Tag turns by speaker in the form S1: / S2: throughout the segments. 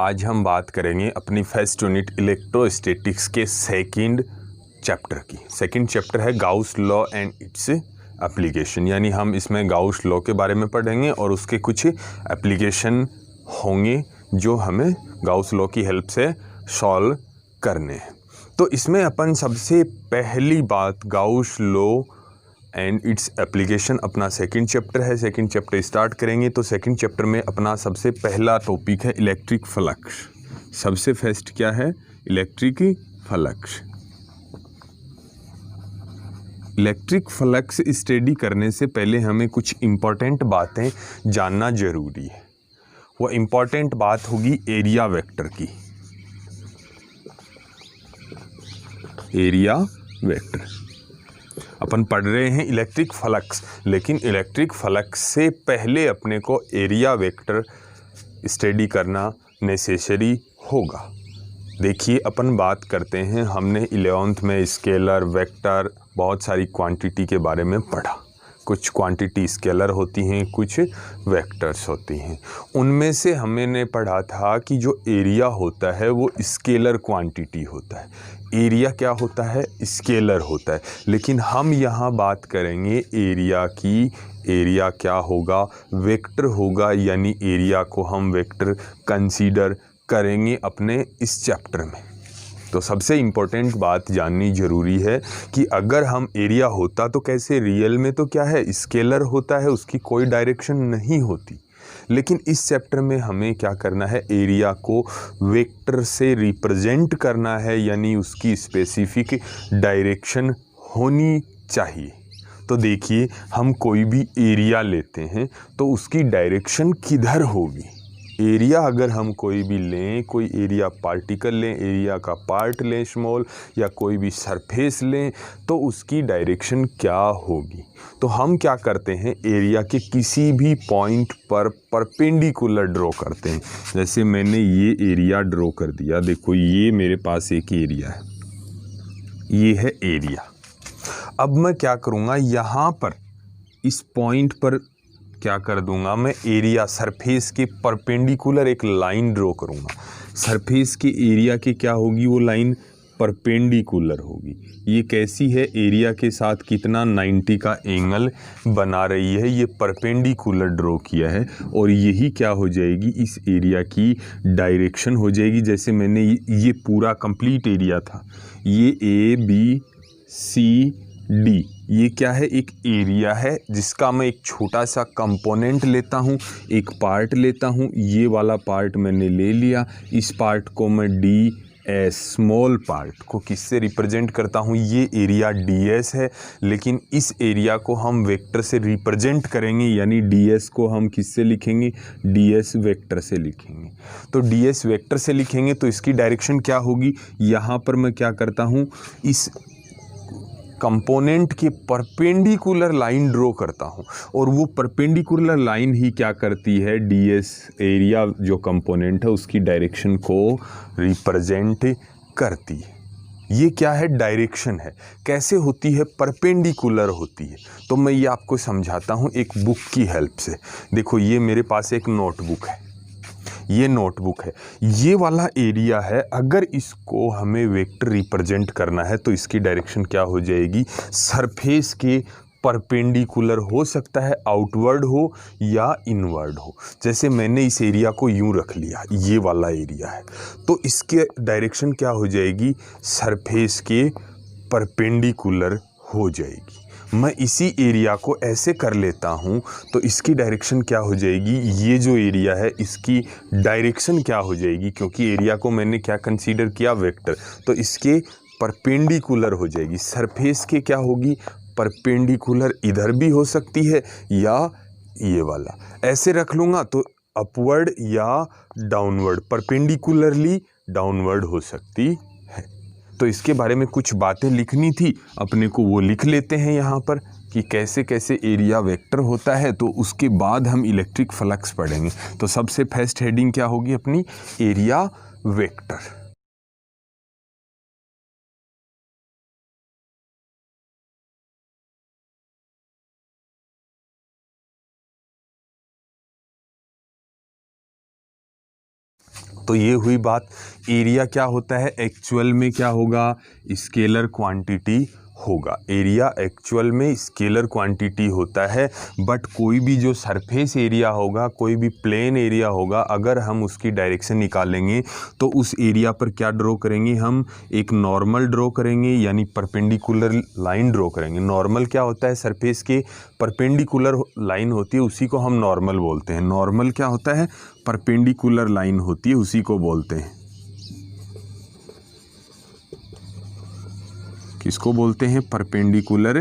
S1: आज हम बात करेंगे अपनी फर्स्ट यूनिट इलेक्ट्रोस्टैटिक्स के सेकंड चैप्टर की। सेकंड चैप्टर है Gauss law and its application, यानी हम इसमें गाउस लॉ के बारे में पढ़ेंगे और उसके कुछ एप्लीकेशन होंगे जो हमें गाउस लॉ की हेल्प से सॉल्व करने हैं। तो इसमें अपन सबसे पहली बात Gauss law and its application अपना सेकंड चैप्टर है। सेकंड चैप्टर स्टार्ट करेंगे तो सेकंड चैप्टर में अपना सबसे पहला टॉपिक है इलेक्ट्रिक फ्लक्स। सबसे फर्स्ट क्या है? Electric flux. Electric flux study करने से पहले हमें कुछ इम्पॉर्टेंट बातें जानना जरूरी है। वो इम्पॉर्टेंट बात होगी एरिया वेक्टर की। एरिया वेक्टर अपन पढ़ रहे हैं इलेक्ट्रिक फ्लक्स, लेकिन इलेक्ट्रिक फ्लक्स से पहले अपने को एरिया वेक्टर स्टडी करना नेसेसरी होगा। देखिए अपन बात करते हैं, हमने 11th में स्केलर वेक्टर बहुत सारी क्वांटिटी के बारे में पढ़ा। कुछ क्वांटिटी स्केलर होती हैं, कुछ वेक्टर्स होती हैं। उनमें से हमने पढ़ा था कि जो एरिया होता है वो स्केलर क्वांटिटी होता है। एरिया क्या होता है? स्केलर होता है। लेकिन हम यहाँ बात करेंगे एरिया की। एरिया क्या होगा? वेक्टर होगा, यानी एरिया को हम वेक्टर कंसीडर करेंगे अपने इस चैप्टर में। तो सबसे इम्पोर्टेंट बात जाननी ज़रूरी है कि अगर हम एरिया होता तो कैसे, रियल में तो क्या है, स्केलर होता है, उसकी कोई डायरेक्शन नहीं होती। लेकिन इस चैप्टर में हमें क्या करना है, एरिया को वेक्टर से रिप्रेजेंट करना है, यानी उसकी स्पेसिफिक डायरेक्शन होनी चाहिए। तो देखिए, हम कोई भी एरिया लेते हैं तो उसकी डायरेक्शन किधर होगी। एरिया अगर हम कोई भी लें, कोई एरिया पार्टिकल लें, एरिया का पार्ट लें स्मॉल, या कोई भी सरफेस लें, तो उसकी डायरेक्शन क्या होगी। तो हम क्या करते हैं, एरिया के किसी भी पॉइंट पर परपेंडिकुलर ड्रॉ करते हैं। जैसे मैंने ये एरिया ड्रॉ कर दिया, देखो ये मेरे पास एक एरिया है, ये है एरिया। अब मैं क्या करूँगा, यहाँ पर इस पॉइंट पर क्या कर दूंगा, मैं एरिया सरफेस के परपेंडिकुलर एक लाइन ड्रॉ करूंगा। सरफेस के एरिया के क्या होगी, वो लाइन परपेंडिकुलर होगी। ये कैसी है, एरिया के साथ कितना 90 का एंगल बना रही है, ये परपेंडिकुलर ड्रॉ किया है। और यही क्या हो जाएगी, इस एरिया की डायरेक्शन हो जाएगी। जैसे मैंने ये पूरा कंप्लीट एरिया था, ये ABCD, ये क्या है, एक एरिया है जिसका मैं एक छोटा सा कंपोनेंट लेता हूँ, एक पार्ट लेता हूँ। ये वाला पार्ट मैंने ले लिया, इस पार्ट को मैं DS, स्मॉल पार्ट को किससे रिप्रेजेंट करता हूँ, ये एरिया DS है। लेकिन इस एरिया को हम वेक्टर से रिप्रेजेंट करेंगे, यानी DS को हम किससे लिखेंगे, DS वेक्टर से लिखेंगे। तो DS वेक्टर से लिखेंगे तो इसकी डायरेक्शन क्या होगी, यहाँ पर मैं क्या करता हूँ, इस कंपोनेंट के परपेंडिकुलर लाइन ड्रॉ करता हूं, और वो परपेंडिकुलर लाइन ही क्या करती है, DS एरिया जो कंपोनेंट है उसकी डायरेक्शन को रिप्रेजेंट करती है। ये क्या है, डायरेक्शन है। कैसे होती है, परपेंडिकुलर होती है। तो मैं ये आपको समझाता हूं एक बुक की हेल्प से। देखो ये मेरे पास एक नोटबुक है, ये नोटबुक है, ये वाला एरिया है। अगर इसको हमें वेक्टर रिप्रेजेंट करना है तो इसकी डायरेक्शन क्या हो जाएगी, सरफेस के परपेंडिकुलर हो सकता है, आउटवर्ड हो या इनवर्ड हो। जैसे मैंने इस एरिया को यूं रख लिया, ये वाला एरिया है, तो इसके डायरेक्शन क्या हो जाएगी, सरफेस के परपेंडिकुलर हो जाएगी। मैं इसी एरिया को ऐसे कर लेता हूँ तो इसकी डायरेक्शन क्या हो जाएगी, ये जो एरिया है इसकी डायरेक्शन क्या हो जाएगी, क्योंकि एरिया को मैंने क्या कंसीडर किया, वेक्टर, तो इसके परपेंडिकुलर हो जाएगी। सरफेस के क्या होगी, परपेंडिकुलर इधर भी हो सकती है, या ये वाला ऐसे रख लूँगा तो अपवर्ड या डाउनवर्ड, परपेंडिकुलरली डाउनवर्ड हो सकती है। तो इसके बारे में कुछ बातें लिखनी थी अपने को, वो लिख लेते हैं यहाँ पर कि कैसे कैसे एरिया वेक्टर होता है। तो उसके बाद हम इलेक्ट्रिक फ्लक्स पढ़ेंगे। तो सबसे फर्स्ट हेडिंग क्या होगी अपनी, एरिया वेक्टर। तो ये हुई बात। एरिया क्या होता है, एक्चुअल में क्या होगा, स्केलर क्वांटिटी होगा। एरिया एक्चुअल में स्केलर क्वांटिटी होता है, बट कोई भी जो सरफेस एरिया होगा, कोई भी प्लेन एरिया होगा, अगर हम उसकी डायरेक्शन निकालेंगे तो उस एरिया पर क्या ड्रॉ करेंगे, हम एक नॉर्मल ड्रॉ करेंगे, यानी परपेंडिकुलर लाइन ड्रॉ करेंगे। नॉर्मल क्या होता है, सरफेस के परपेंडिकुलर लाइन होती है, उसी को हम नॉर्मल बोलते हैं। नॉर्मल क्या होता है, परपेंडिकुलर लाइन होती है, उसी को बोलते हैं, किसको बोलते हैं, परपेंडिकुलर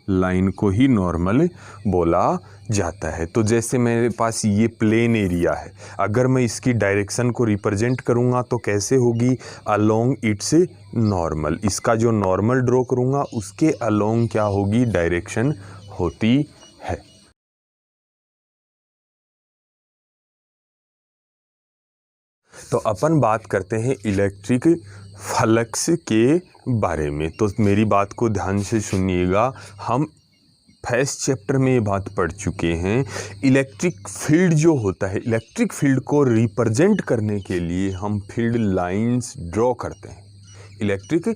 S1: लाइन को ही नॉर्मल बोला जाता है। तो जैसे मेरे पास ये प्लेन एरिया है, अगर मैं इसकी डायरेक्शन को रिप्रेजेंट करूँगा तो कैसे होगी, अलोंग इट्स नॉर्मल। इसका जो नॉर्मल ड्रॉ करूँगा उसके अलोंग क्या होगी, डायरेक्शन होती है। तो अपन बात करते हैं इलेक्ट्रिक फ्लक्स के बारे में। तो मेरी बात को ध्यान से सुनिएगा, हम फर्स्ट चैप्टर में ये बात पढ़ चुके हैं। इलेक्ट्रिक फील्ड जो होता है, इलेक्ट्रिक फील्ड को रिप्रेजेंट करने के लिए हम फील्ड लाइंस ड्रॉ करते हैं। इलेक्ट्रिक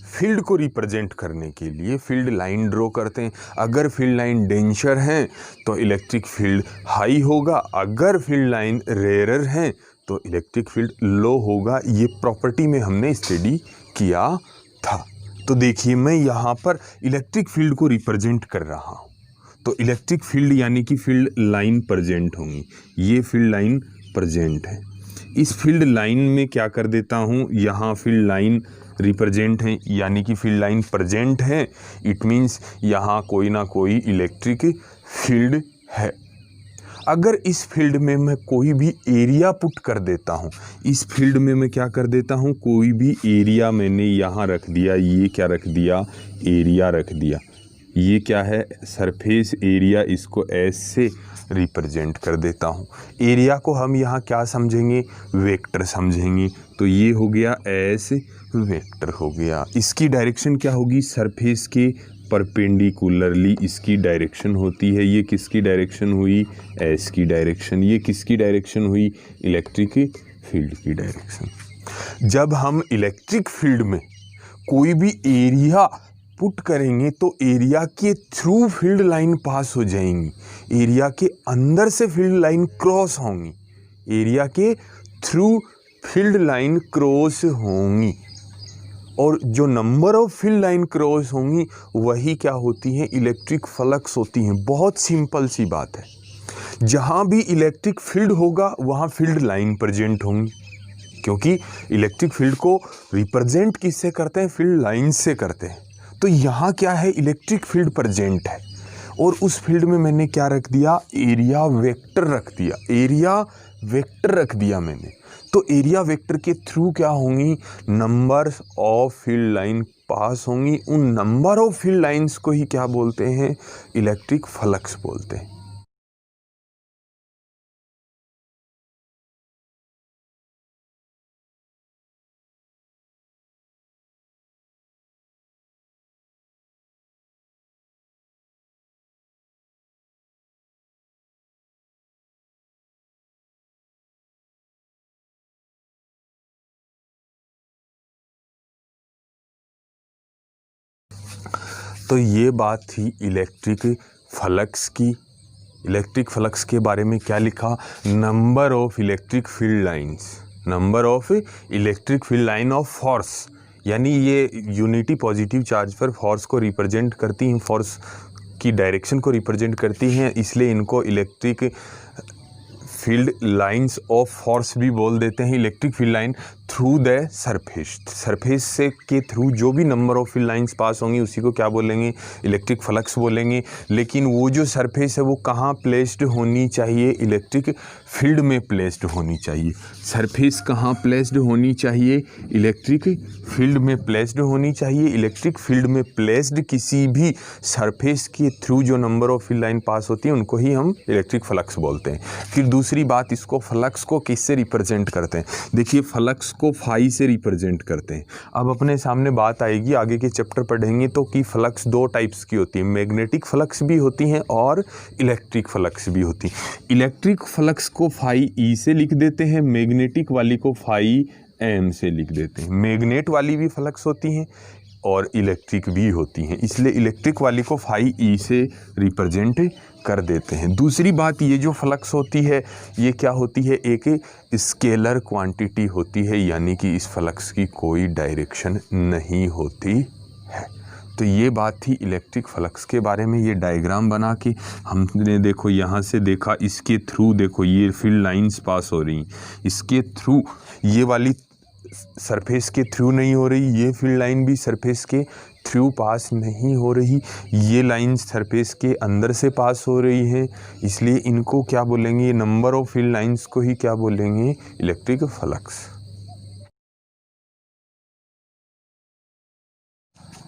S1: फील्ड को रिप्रेजेंट करने के लिए फील्ड लाइन ड्रॉ करते हैं। अगर फील्ड लाइन डेंसर हैं तो इलेक्ट्रिक फील्ड हाई होगा, अगर फील्ड लाइन रेयरर हैं तो इलेक्ट्रिक फील्ड लो होगा। ये प्रॉपर्टी में हमने स्टडी किया था। तो देखिए, मैं यहाँ पर इलेक्ट्रिक फील्ड को रिप्रेजेंट कर रहा हूँ, तो इलेक्ट्रिक फील्ड यानी कि फील्ड लाइन प्रेजेंट होंगी। ये फील्ड लाइन प्रेजेंट है। इस फील्ड लाइन में क्या कर देता हूँ, यहाँ फील्ड लाइन रिप्रेजेंट है, यानी कि फील्ड लाइन प्रेजेंट है, इट मीन्स यहाँ कोई ना कोई इलेक्ट्रिक फील्ड है। अगर इस फील्ड में मैं कोई भी एरिया पुट कर देता हूँ, इस फील्ड में मैं क्या कर देता हूँ, कोई भी एरिया मैंने यहाँ रख दिया, ये क्या रख दिया, एरिया रख दिया। ये क्या है, सरफेस एरिया, इसको एस से रिप्रेजेंट कर देता हूँ। एरिया को हम यहाँ क्या समझेंगे, वेक्टर समझेंगे। तो ये हो गया एस वेक्टर हो गया। इसकी डायरेक्शन क्या होगी, सरफेस के परपेंडिकुलरली इसकी डायरेक्शन होती है। ये किसकी डायरेक्शन हुई, एस की डायरेक्शन। ये किसकी डायरेक्शन हुई, इलेक्ट्रिक फील्ड की डायरेक्शन। जब हम इलेक्ट्रिक फील्ड में कोई भी एरिया पुट करेंगे तो एरिया के थ्रू फील्ड लाइन पास हो जाएंगी, एरिया के अंदर से फील्ड लाइन क्रॉस होंगी, एरिया के थ्रू फील्ड लाइन क्रॉस होंगी। और जो number of field line cross होंगी वही क्या होती हैं, इलेक्ट्रिक फ्लक्स होती हैं। बहुत सिंपल सी बात है। जहाँ भी इलेक्ट्रिक फील्ड होगा वहाँ फील्ड लाइन प्रेजेंट होंगी, क्योंकि इलेक्ट्रिक फील्ड को रिप्रेजेंट किससे करते हैं, फील्ड लाइन से करते हैं। तो यहाँ क्या है, इलेक्ट्रिक फील्ड प्रेजेंट है और उस फील्ड में मैंने क्या रख दिया, एरिया वेक्टर रख दिया, एरिया वेक्टर रख दिया मैंने। तो एरिया वेक्टर के थ्रू क्या होंगी, number of field line pass होंगी। उन नंबर ऑफ फील्ड लाइंस को ही क्या बोलते हैं, इलेक्ट्रिक फ्लक्स बोलते हैं। तो ये बात थी इलेक्ट्रिक फ्लक्स की। इलेक्ट्रिक फ्लक्स के बारे में क्या लिखा, number of electric field lines, number of electric field line of force, यानी ये यूनिटी पॉजिटिव चार्ज पर फोर्स को रिप्रेजेंट करती हैं, फोर्स की डायरेक्शन को रिप्रेजेंट करती हैं, इसलिए इनको electric field lines of force भी बोल देते हैं। Electric field line through the surface, surface से के थ्रू जो भी number of field lines pass होंगी उसी को क्या बोलेंगे, इलेक्ट्रिक फ्लक्स बोलेंगे। लेकिन वो जो सरफेस है वो कहाँ प्लेस्ड होनी चाहिए, इलेक्ट्रिक फील्ड में प्लेस्ड होनी चाहिए। सरफेस कहाँ प्लेस्ड होनी चाहिए, इलेक्ट्रिक फील्ड में प्लेस्ड होनी चाहिए। इलेक्ट्रिक फील्ड में प्लेस्ड किसी भी सरफेस के थ्रू जो नंबर ऑफ फील्ड लाइन पास होती है उनको ही हम इलेक्ट्रिक फ्लक्स बोलते हैं। फिर दूसरी बात, इसको फ्लक्स को किससे रिप्रेजेंट करते हैं, देखिए फ्लक्स को फाई से रिप्रेजेंट करते हैं। अब अपने सामने बात आएगी, आगे के चैप्टर पढ़ेंगे तो कि फ्लक्स दो टाइप्स की होती है, मैग्नेटिक फ्लक्स भी होती हैं और इलेक्ट्रिक फ्लक्स भी होती है। इलेक्ट्रिक फ्लक्स इसको फाई ई से लिख देते हैं, मैग्नेटिक वाली को फाई एम से लिख देते हैं। मैग्नेट वाली भी फ्लक्स होती हैं और इलेक्ट्रिक भी होती हैं, इसलिए इलेक्ट्रिक वाली को फाई ई से रिप्रेजेंट कर देते हैं। दूसरी बात, ये जो फ्लक्स होती है ये क्या होती है, एक स्केलर क्वांटिटी होती है, यानी कि इस फ्लक्स की कोई डायरेक्शन नहीं होती है। तो ये बात थी इलेक्ट्रिक फ्लक्स के बारे में। ये डायग्राम बना के हमने देखो यहाँ से देखा, इसके थ्रू देखो ये फील्ड लाइंस पास हो रही, इसके थ्रू ये वाली सरफेस के थ्रू नहीं हो रही, ये फील्ड लाइन भी सरफेस के थ्रू पास नहीं हो रही, ये लाइन सरफेस के अंदर से पास हो रही है, इसलिए इनको क्या बोलेंगे, नंबर ऑफ फील्ड लाइंस को ही क्या बोलेंगे, इलेक्ट्रिक फ्लक्स।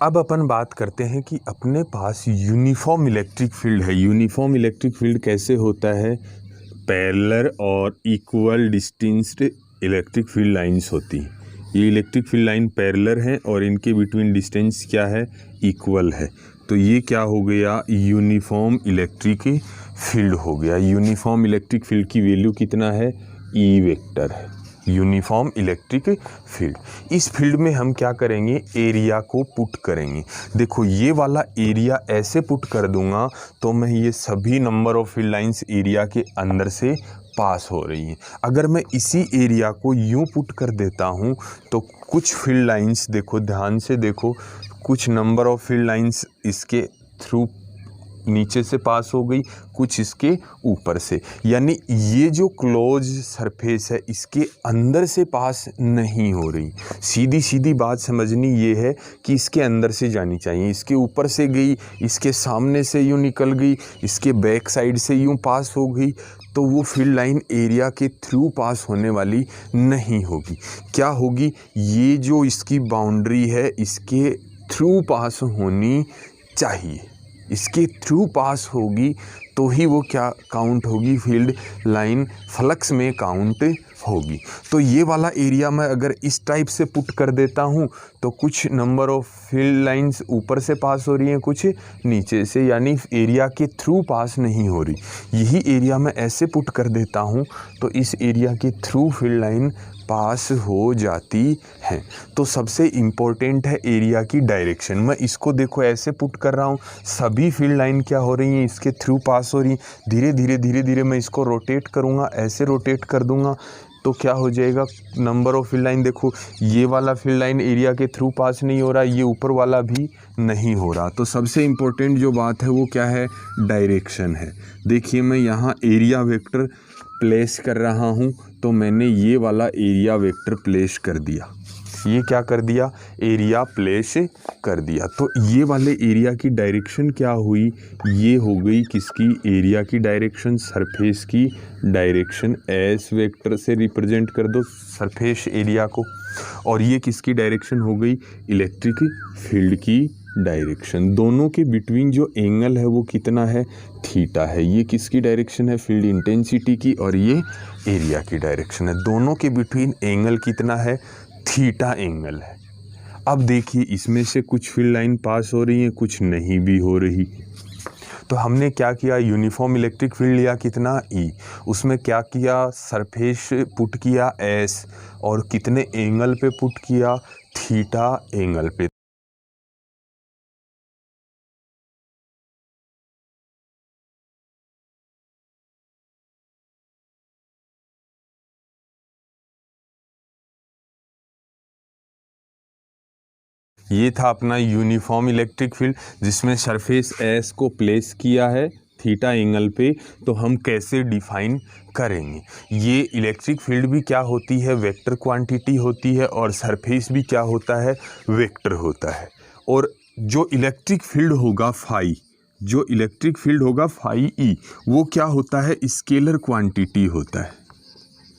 S1: अब अपन बात करते हैं कि अपने पास यूनिफॉर्म इलेक्ट्रिक फील्ड है। यूनिफॉर्म इलेक्ट्रिक फील्ड कैसे होता है, पैरेलल और equal distanced electric field lines होती हैं। ये इलेक्ट्रिक फील्ड लाइन पैरेलल है और इनके बिटवीन डिस्टेंस क्या है, इक्वल है। तो ये क्या हो गया, यूनिफॉर्म इलेक्ट्रिक फील्ड हो गया। यूनिफॉर्म इलेक्ट्रिक फील्ड की वैल्यू कितना है, ई वेक्टर है, यूनिफॉर्म इलेक्ट्रिक फील्ड। इस फील्ड में हम क्या करेंगे, एरिया को पुट करेंगे। देखो ये वाला एरिया ऐसे पुट कर दूंगा तो मैं ये सभी number of field lines area के अंदर से पास हो रही हैं। अगर मैं इसी एरिया को यूं पुट कर देता हूं तो कुछ फील्ड लाइंस देखो, ध्यान से देखो, कुछ नंबर ऑफ फील्ड लाइंस इसके थ्रू नीचे से पास हो गई, कुछ इसके ऊपर से, यानी ये जो क्लोज सरफेस है इसके अंदर से पास नहीं हो रही। सीधी सीधी बात समझनी ये है कि इसके अंदर से जानी चाहिए, इसके ऊपर से गई, इसके सामने से यूँ निकल गई, इसके बैक साइड से यूँ पास हो गई, तो वो फील्ड लाइन एरिया के थ्रू पास होने वाली नहीं होगी। क्या होगी, ये जो इसकी बाउंड्री है इसके थ्रू पास होनी चाहिए, इसके थ्रू पास होगी तो ही वो क्या काउंट होगी, फील्ड लाइन फ्लक्स में काउंट होगी। तो ये वाला एरिया मैं अगर इस टाइप से पुट कर देता हूँ तो कुछ नंबर ऑफ फील्ड लाइंस ऊपर से पास हो रही हैं, कुछ नीचे से, यानी एरिया के थ्रू पास नहीं हो रही। यही एरिया मैं ऐसे पुट कर देता हूँ तो इस एरिया के थ्रू फील्ड लाइन पास हो जाती है। तो सबसे इम्पोर्टेंट है एरिया की डायरेक्शन। मैं इसको देखो ऐसे पुट कर रहा हूँ, सभी फील्ड लाइन क्या हो रही हैं, इसके थ्रू पास हो रही हैं। धीरे धीरे धीरे धीरे मैं इसको रोटेट करूँगा, ऐसे रोटेट कर दूँगा तो क्या हो जाएगा, नंबर ऑफ फील्ड लाइन देखो, ये वाला फील्ड लाइन एरिया के थ्रू पास नहीं हो रहा, ये ऊपर वाला भी नहीं हो रहा। तो सबसे इम्पोर्टेंट जो बात है वो क्या है, डायरेक्शन है। देखिए मैं यहाँ एरिया वेक्टर प्लेस कर रहा हूँ, तो मैंने ये वाला एरिया वेक्टर प्लेस कर दिया, ये क्या कर दिया, एरिया प्लेस कर दिया। तो ये वाले एरिया की डायरेक्शन क्या हुई, ये हो गई किसकी, एरिया की डायरेक्शन, सरफेस की डायरेक्शन। एस वेक्टर से रिप्रेजेंट कर दो सरफेस एरिया को, और ये किसकी डायरेक्शन हो गई, इलेक्ट्रिक फील्ड की डायरेक्शन। दोनों के बिटवीन जो एंगल है वो कितना है, थीटा है। ये किसकी डायरेक्शन है, फील्ड इंटेंसिटी की, और ये एरिया की डायरेक्शन है। दोनों के बिटवीन एंगल कितना है, थीटा एंगल है। अब देखिए इसमें से कुछ फील्ड लाइन पास हो रही हैं, कुछ नहीं भी हो रही। तो हमने क्या किया, यूनिफॉर्म इलेक्ट्रिक फील्ड लिया कितना, ई, उसमें क्या किया, सरफेस पुट किया एस, और कितने एंगल पे पुट किया, थीटा एंगल पे। ये था अपना यूनिफॉर्म इलेक्ट्रिक फील्ड जिसमें सरफेस एस को प्लेस किया है थीटा एंगल पे। तो हम कैसे डिफाइन करेंगे, ये इलेक्ट्रिक फील्ड भी क्या होती है, वेक्टर क्वांटिटी होती है, और सरफेस भी क्या होता है, वेक्टर होता है। और जो इलेक्ट्रिक फील्ड होगा फाई, जो इलेक्ट्रिक फील्ड होगा फाई ई, वो क्या होता है, स्केलर क्वांटिटी होता है।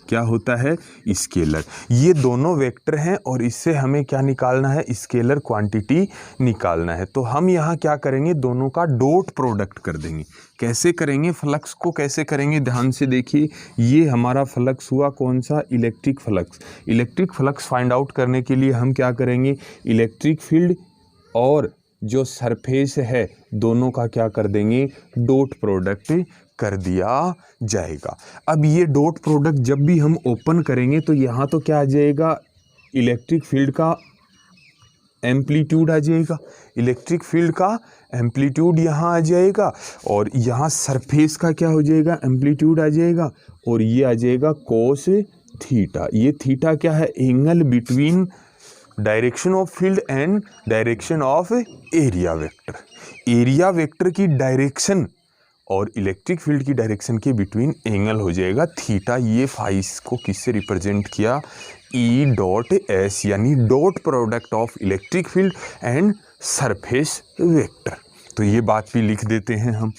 S1: क्या होता है, स्केलर। ये दोनों वेक्टर हैं और इससे हमें क्या निकालना है, स्केलर क्वांटिटी निकालना है। तो हम यहाँ क्या करेंगे, दोनों का डॉट प्रोडक्ट कर देंगे। कैसे करेंगे, फ्लक्स को कैसे करेंगे, ध्यान से देखिए। ये हमारा फ्लक्स हुआ कौन सा, electric flux. Electric flux find out करने के लिए हम क्या करेंगे, इलेक्ट्रिक फील्ड और जो सरफेस है दोनों का क्या कर देंगे, डॉट प्रोडक्ट कर दिया जाएगा। अब ये डॉट प्रोडक्ट जब भी हम ओपन करेंगे तो यहाँ तो क्या आ जाएगा, इलेक्ट्रिक फील्ड का एम्पलीट्यूड आ जाएगा, इलेक्ट्रिक फील्ड का एम्पलीट्यूड यहाँ आ जाएगा, और यहाँ सरफेस का क्या हो जाएगा, एम्पलीट्यूड आ जाएगा, और ये आ जाएगा कोस थीटा। ये थीटा क्या है, angle between direction of field and direction of area vector. Area vector की डायरेक्शन और इलेक्ट्रिक फील्ड की डायरेक्शन के बिटवीन एंगल हो जाएगा थीटा। ये फाई को किससे रिप्रेजेंट किया, ई डॉट एस, यानी dot product of electric field and surface vector. तो ये बात भी लिख देते हैं हम।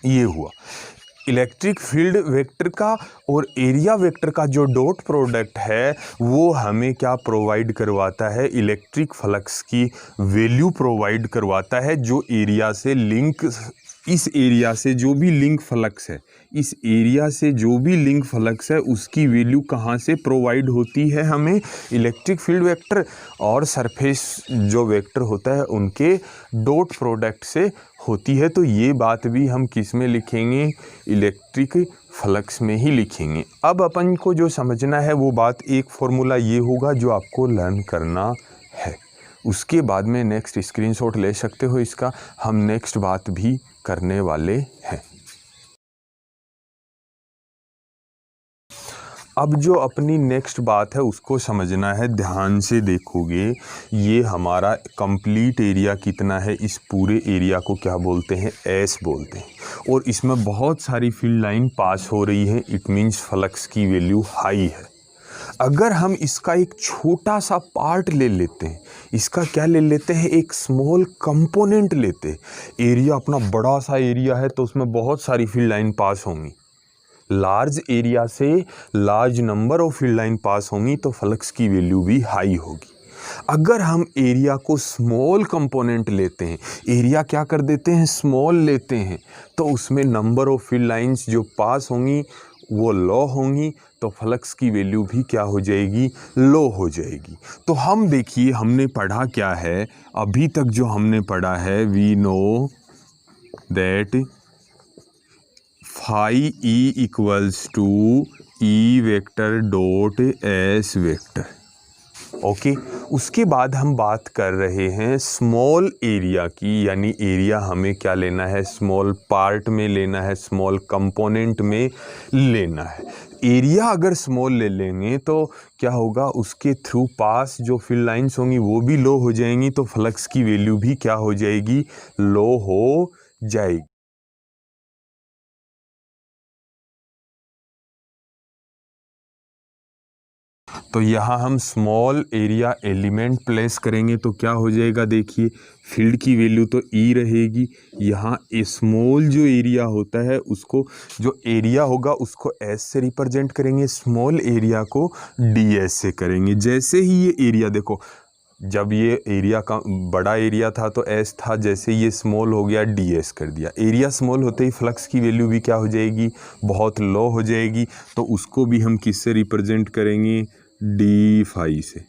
S1: ये हुआ इलेक्ट्रिक फील्ड वेक्टर का और एरिया वेक्टर का जो डॉट प्रोडक्ट है वो हमें क्या प्रोवाइड करवाता है, इलेक्ट्रिक फ्लक्स की वैल्यू प्रोवाइड करवाता है, जो एरिया से लिंक, इस एरिया से जो भी लिंक फ्लक्स है, इस एरिया से जो भी लिंक फ्लक्स है उसकी वैल्यू कहाँ से प्रोवाइड होती है हमें, इलेक्ट्रिक फील्ड वेक्टर और सरफेस जो वेक्टर होता है उनके डॉट प्रोडक्ट से होती है। तो ये बात भी हम किस में लिखेंगे, इलेक्ट्रिक फ्लक्स में ही लिखेंगे। अब अपन को जो समझना है वो बात, एक फॉर्मूला ये होगा जो आपको लर्न करना है, उसके बाद में नेक्स्ट स्क्रीनशॉट ले सकते हो इसका, हम नेक्स्ट बात भी करने वाले हैं। अब जो अपनी नेक्स्ट बात है उसको समझना है, ध्यान से देखोगे। ये हमारा कंप्लीट एरिया कितना है, इस पूरे एरिया को क्या बोलते हैं, एस बोलते हैं, और इसमें बहुत सारी फील्ड लाइन पास हो रही है, इट मीन्स फ्लक्स की वैल्यू हाई है। अगर हम इसका एक छोटा सा पार्ट ले लेते हैं, इसका क्या ले लेते हैं, एक स्मॉल कंपोनेंट लेते हैं, एरिया अपना बड़ा सा एरिया है तो उसमें बहुत सारी फील्ड लाइन पास होंगी, लार्ज एरिया से large number of field line pass होंगी तो फ्लक्स की वैल्यू भी हाई होगी। अगर हम एरिया को स्मॉल कंपोनेंट लेते हैं, एरिया क्या कर देते हैं, स्मॉल लेते हैं, तो उसमें नंबर ऑफ फील्ड लाइंस जो पास होंगी वो लो होंगी, तो फ्लक्स की वैल्यू भी क्या हो जाएगी, लो हो जाएगी। तो हम देखिए हमने पढ़ा क्या है, अभी तक जो हमने पढ़ा है, we know that phi E equals to E vector dot S vector, okay. उसके बाद हम बात कर रहे हैं स्मॉल एरिया की, यानी एरिया हमें क्या लेना है, स्मॉल पार्ट में लेना है, स्मॉल कंपोनेंट में लेना है। एरिया अगर स्मॉल ले लेंगे तो क्या होगा, उसके थ्रू पास जो फील्ड लाइंस होंगी वो भी लो हो जाएंगी, तो फ्लक्स की वैल्यू भी क्या हो जाएगी, लो हो जाएगी। तो यहाँ हम स्मॉल एरिया एलिमेंट प्लेस करेंगे तो क्या हो जाएगा, देखिए फील्ड की वैल्यू तो ई रहेगी, यहाँ ए स्मॉल जो एरिया होता है उसको, जो एरिया होगा उसको एस से रिप्रेजेंट करेंगे, स्मॉल एरिया को डी एस से करेंगे। जैसे ही ये एरिया देखो, जब ये एरिया का बड़ा एरिया था तो एस था, जैसे ये स्मॉल हो गया डी एस कर दिया। एरिया स्मॉल होते ही फ्लक्स की वैल्यू भी क्या हो जाएगी, बहुत लो हो जाएगी, तो उसको भी हम किससे रिप्रेजेंट करेंगे, डी फाई से।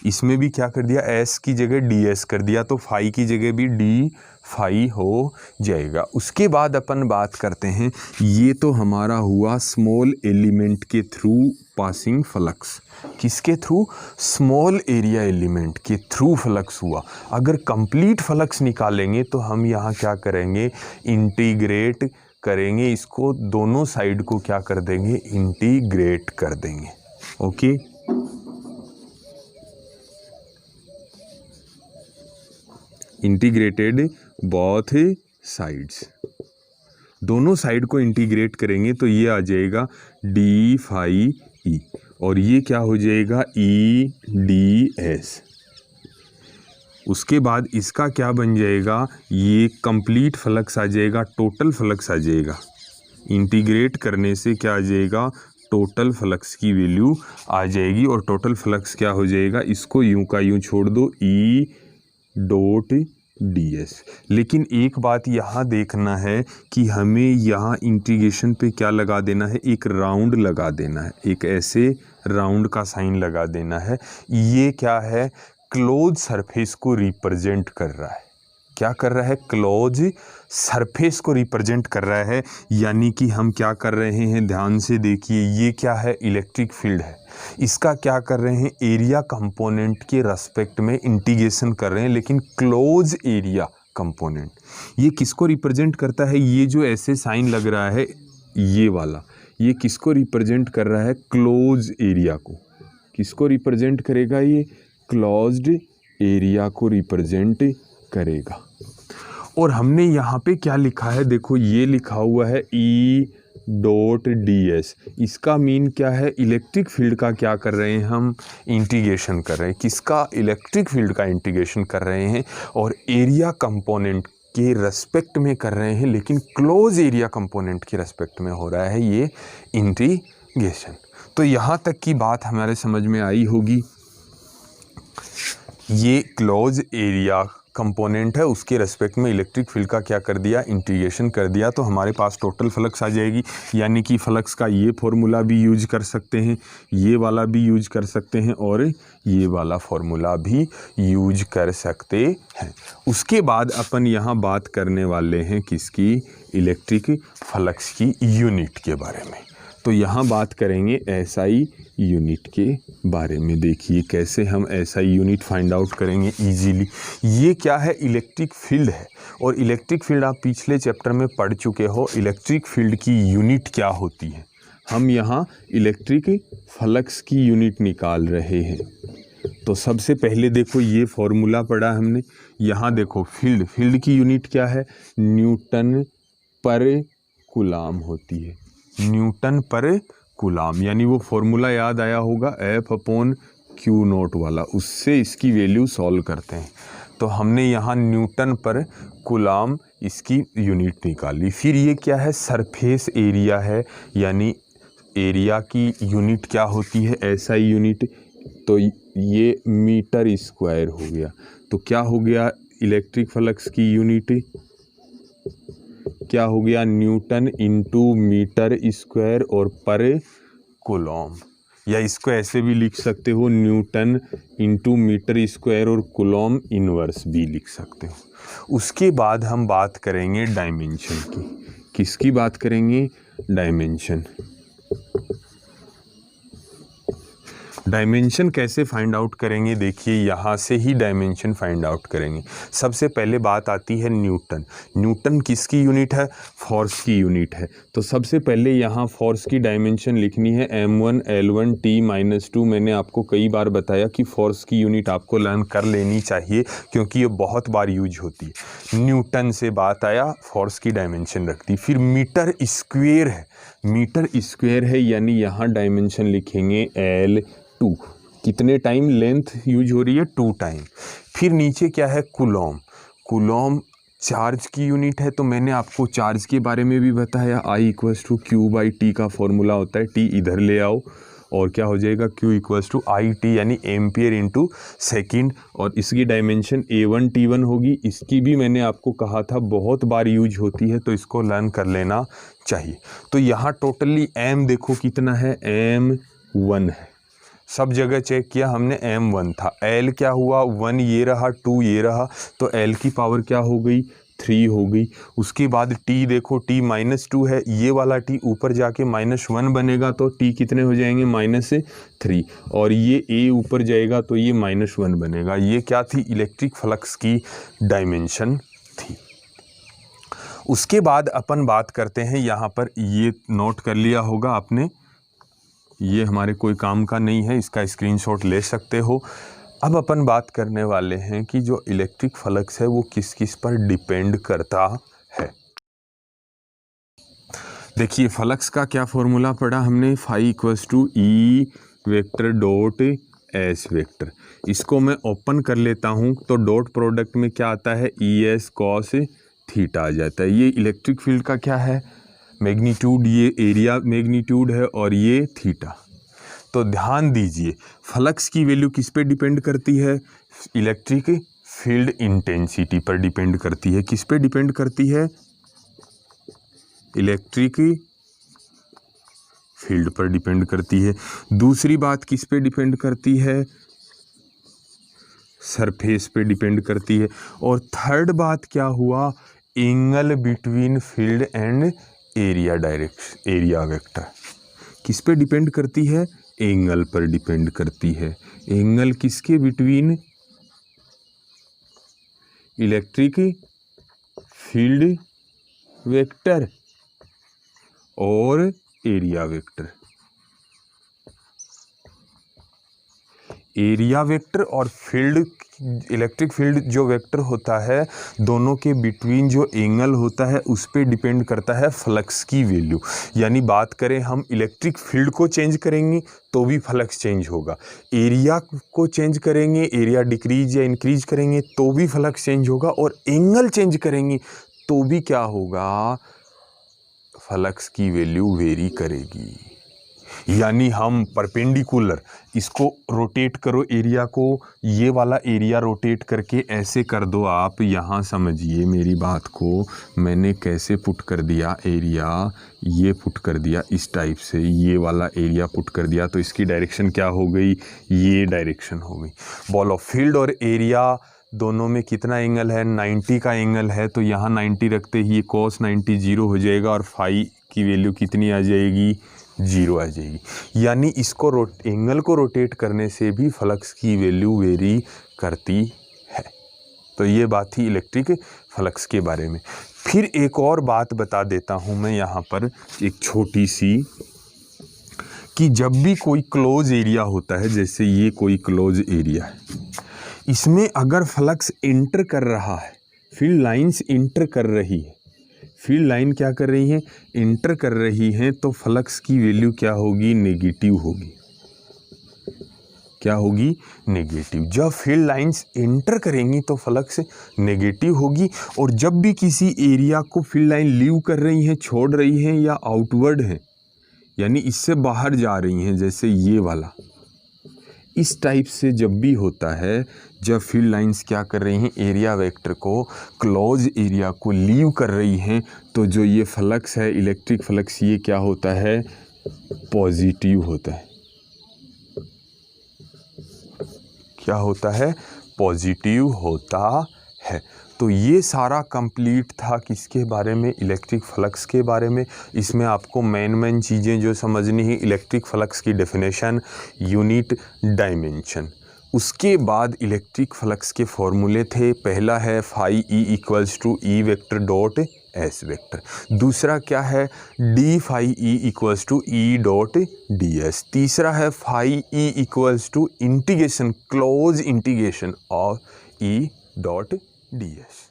S1: इसमें भी क्या कर दिया, एस की जगह डी एस कर दिया, तो फाई की जगह भी डी फाई हो जाएगा। उसके बाद अपन बात करते हैं, ये तो हमारा हुआ स्मॉल एलिमेंट के थ्रू पासिंग फ्लक्स, किसके थ्रू, स्मॉल एरिया एलिमेंट के थ्रू फ्लक्स हुआ। अगर कंप्लीट फ्लक्स निकालेंगे तो हम यहाँ क्या करेंगे, इंटीग्रेट करेंगे इसको, दोनों साइड को क्या कर देंगे, इंटीग्रेट कर देंगे, ओके। इंटीग्रेटेड बोथ साइड्स, दोनों साइड को इंटीग्रेट करेंगे तो ये आ जाएगा डी फाई ई, और ये क्या हो जाएगा, ई डी एस। उसके बाद इसका क्या बन जाएगा, ये कंप्लीट फ्लक्स आ जाएगा, टोटल फ्लक्स आ जाएगा। इंटीग्रेट करने से क्या आ जाएगा, टोटल फ्लक्स की वैल्यू आ जाएगी, और टोटल फ्लक्स क्या हो जाएगा, इसको यूं का यूं छोड़ दो, ई डॉट ds। लेकिन एक बात यहाँ देखना है कि हमें यहाँ इंटीग्रेशन पे क्या लगा देना है, एक राउंड लगा देना है, एक ऐसे राउंड का साइन लगा देना है। ये क्या है, क्लोज सरफेस को रिप्रेजेंट कर रहा है। क्या कर रहा है, क्लोज सरफेस को रिप्रेजेंट कर रहा है। यानी कि हम क्या कर रहे हैं, ध्यान से देखिए, ये क्या है, इलेक्ट्रिक फील्ड है। इसका क्या कर रहे हैं, एरिया कंपोनेंट के रेस्पेक्ट में इंटीग्रेशन कर रहे हैं, लेकिन क्लोज एरिया कंपोनेंट। ये किसको रिप्रेजेंट करता है, ये जो ऐसे साइन लग रहा है ये वाला, ये किसको रिप्रेजेंट कर रहा है, क्लोज एरिया को। किसको रिप्रेजेंट करेगा, ये क्लोज्ड एरिया को रिप्रेजेंट करेगा। और हमने यहाँ पे क्या लिखा है, देखो ये लिखा हुआ है E डॉट ds। इसका मीन क्या है, इलेक्ट्रिक फील्ड का क्या कर रहे हैं, हम इंटीग्रेशन कर रहे हैं। किसका, इलेक्ट्रिक फील्ड का इंटीग्रेशन कर रहे हैं, और एरिया कंपोनेंट के रेस्पेक्ट में कर रहे हैं, लेकिन क्लोज एरिया कंपोनेंट के रेस्पेक्ट में हो रहा है ये इंटीग्रेशन। तो यहाँ तक की बात हमारे समझ में आई होगी। ये क्लोज एरिया कंपोनेंट है, उसके रेस्पेक्ट में इलेक्ट्रिक फील्ड का क्या कर दिया, इंटीग्रेशन कर दिया। तो हमारे पास टोटल फ्लक्स आ जाएगी। यानी कि फ्लक्स का ये फॉर्मूला भी यूज कर सकते हैं, ये वाला भी यूज कर सकते हैं, और ये वाला फॉर्मूला भी यूज कर सकते हैं। उसके बाद अपन यहाँ बात करने वाले हैं किसकी, इलेक्ट्रिक फ्लक्स की यूनिट के बारे में। तो यहाँ बात करेंगे SI यूनिट के बारे में। देखिए कैसे हम SI यूनिट फाइंड आउट करेंगे इजीली। ये क्या है, इलेक्ट्रिक फील्ड है, और इलेक्ट्रिक फील्ड आप पिछले चैप्टर में पढ़ चुके हो। इलेक्ट्रिक फील्ड की यूनिट क्या होती है, हम यहाँ इलेक्ट्रिक फ्लक्स की यूनिट निकाल रहे हैं। तो सबसे पहले देखो ये फॉर्मूला पढ़ा हमने। यहाँ देखो फील्ड की यूनिट क्या है, न्यूटन पर कूलाम होती है। न्यूटन पर कूलाम, यानी वो फॉर्मूला याद आया होगा F/Q0 वाला, उससे इसकी वैल्यू सॉल्व करते हैं। तो हमने यहाँ न्यूटन पर कूलाम इसकी यूनिट निकाली। फिर ये क्या है, सरफेस एरिया है, यानी एरिया की यूनिट क्या होती है, SI यूनिट। तो ये मीटर स्क्वायर हो गया। तो क्या हो गया, इलेक्ट्रिक फ्लक्स की यूनिट क्या हो गया, न्यूटन इंटू मीटर स्क्वायर और पर कूलॉम। या इसको ऐसे भी लिख सकते हो, न्यूटन इंटू मीटर स्क्वायर और कूलॉम इनवर्स भी लिख सकते हो। उसके बाद हम बात करेंगे डायमेंशन की। किसकी बात करेंगे, डायमेंशन। डायमेंशन कैसे फाइंड आउट करेंगे, देखिए यहाँ से ही डायमेंशन फाइंड आउट करेंगे। सबसे पहले बात आती है न्यूटन। न्यूटन किसकी यूनिट है, फोर्स की यूनिट है। तो सबसे पहले यहाँ फोर्स की डायमेंशन लिखनी है M1 L1 T-2। मैंने आपको कई बार बताया कि फोर्स की यूनिट आपको लर्न कर लेनी चाहिए, क्योंकि ये बहुत बार यूज होती है। न्यूटन से बात आया, फोर्स की डायमेंशन रख दी। फिर मीटर स्क्वेयर है, मीटर स्क्वेयर है, यानी यहाँ डायमेंशन लिखेंगे L2। कितने टाइम लेंथ यूज हो रही है, 2 टाइम। फिर नीचे क्या है, कूलॉम। कूलॉम चार्ज की यूनिट है। तो मैंने आपको चार्ज के बारे में भी बताया, I=Q/T का फॉर्मूला होता है। T इधर ले आओ और क्या हो जाएगा, Q=IT, यानी एम्पियर इंटू सेकेंड। और इसकी डायमेंशन A1 T1 होगी। इसकी भी मैंने आपको कहा था बहुत बार यूज होती है, तो इसको लर्न कर लेना चाहिए। तो यहाँ टोटली M देखो कितना है, M1 है। सब जगह चेक किया हमने, M1 था। L क्या हुआ, 1 ये रहा, 2 ये रहा, तो L की पावर क्या हो गई, 3 हो गई। उसके बाद T देखो, T-2 है, ये वाला T ऊपर जाके -1 बनेगा, तो T कितने हो जाएंगे, -3। और ये A ऊपर जाएगा तो ये -1 बनेगा। ये क्या थी, इलेक्ट्रिक फ्लक्स की डायमेंशन थी। उसके बाद अपन बात करते हैं, यहाँ पर ये नोट कर लिया होगा आपने, ये हमारे कोई काम का नहीं है, इसका स्क्रीनशॉट ले सकते हो। अब अपन बात करने वाले हैं कि जो इलेक्ट्रिक फ्लक्स है वो किस किस पर डिपेंड करता है। देखिए फ्लक्स का क्या फॉर्मूला पढ़ा हमने, ϕ = E∠S। इसको मैं ओपन कर लेता हूँ, तो डॉट प्रोडक्ट में क्या आता है, ES cos थीटा आ जाता है। ये इलेक्ट्रिक फील्ड का क्या है, मैग्नीट्यूड, ये एरिया मैग्नीट्यूड है, और ये थीटा। तो ध्यान दीजिए, फ्लक्स की वैल्यू किस पे डिपेंड करती है, इलेक्ट्रिक फील्ड इंटेंसिटी पर डिपेंड करती है। किस पे डिपेंड करती है? इलेक्ट्रिक फील्ड पर डिपेंड करती है। दूसरी बात किस पे डिपेंड करती है? सरफेस पे डिपेंड करती है। और थर्ड बात क्या हुआ? Angle between field and area direction, area vector किस पे डिपेंड करती है? एंगल पर डिपेंड करती है। एंगल किसके बिटवीन? इलेक्ट्रिक फील्ड वेक्टर और एरिया वेक्टर। एरिया वेक्टर और फील्ड, इलेक्ट्रिक फील्ड जो वेक्टर होता है, दोनों के बिटवीन जो एंगल होता है उस पे डिपेंड करता है फ्लक्स की वैल्यू। यानी बात करें हम इलेक्ट्रिक फील्ड को चेंज करेंगे तो भी फ्लक्स चेंज होगा, एरिया को चेंज करेंगे, एरिया डिक्रीज या इंक्रीज करेंगे तो भी फ्लक्स चेंज होगा, और एंगल चेंज करेंगे तो भी क्या होगा? फ्लक्स की वैल्यू वेरी करेगी। यानी हम परपेंडिकुलर, इसको रोटेट करो एरिया को, ये वाला एरिया रोटेट करके ऐसे कर दो आप, यहाँ समझिए मेरी बात को, मैंने कैसे पुट कर दिया एरिया, ये पुट कर दिया इस टाइप से, ये वाला एरिया पुट कर दिया, तो इसकी डायरेक्शन क्या हो गई? ये डायरेक्शन हो गई। बॉल ऑफ फील्ड और एरिया दोनों में कितना एंगल है? 90 का एंगल है, तो यहाँ 90 रखते ही cos 90 जीरो हो जाएगा और फाई की वैल्यू कितनी आ जाएगी? जीरो आ जाएगी। यानी इसको एंगल को रोटेट करने से भी फ्लक्स की वैल्यू वेरी करती है। तो ये बात थी इलेक्ट्रिक फ्लक्स के बारे में। फिर एक और बात बता देता हूँ मैं यहाँ पर, एक छोटी सी, कि जब भी कोई क्लोज एरिया होता है, जैसे ये कोई क्लोज एरिया है, इसमें अगर फ्लक्स इंटर कर रहा है, फील्ड लाइंस इंटर कर रही है, फील्ड लाइन क्या कर रही हैं? इंटर कर रही हैं, तो फ्लक्स की वैल्यू क्या होगी? नेगेटिव होगी। क्या होगी? नेगेटिव। जब फील्ड लाइंस इंटर करेंगी तो फ्लक्स नेगेटिव होगी, और जब भी किसी एरिया को फील्ड लाइन लीव कर रही हैं, छोड़ रही हैं या आउटवर्ड हैं, यानी इससे बाहर जा रही हैं, जैसे ये वाला, इस टाइप से जब भी होता है, जब फील्ड लाइंस क्या कर रही हैं? एरिया वेक्टर को, क्लोज एरिया को लीव कर रही हैं, तो जो ये फ्लक्स है, इलेक्ट्रिक फ्लक्स, ये क्या होता है? पॉजिटिव होता है। क्या होता है? पॉजिटिव होता है। तो ये सारा कंप्लीट था किसके बारे में? इलेक्ट्रिक फ्लक्स के बारे में। इसमें आपको मेन चीज़ें जो समझनी है, इलेक्ट्रिक फ्लक्स की डेफिनेशन, यूनिट, डायमेंशन। उसके बाद इलेक्ट्रिक फ्लक्स के फॉर्मूले थे। पहला है phi E equals to E vector dot S vector. दूसरा क्या है? D phi E equals to E dot d S. तीसरा है phi E equals to integration, close integration of E dot d S.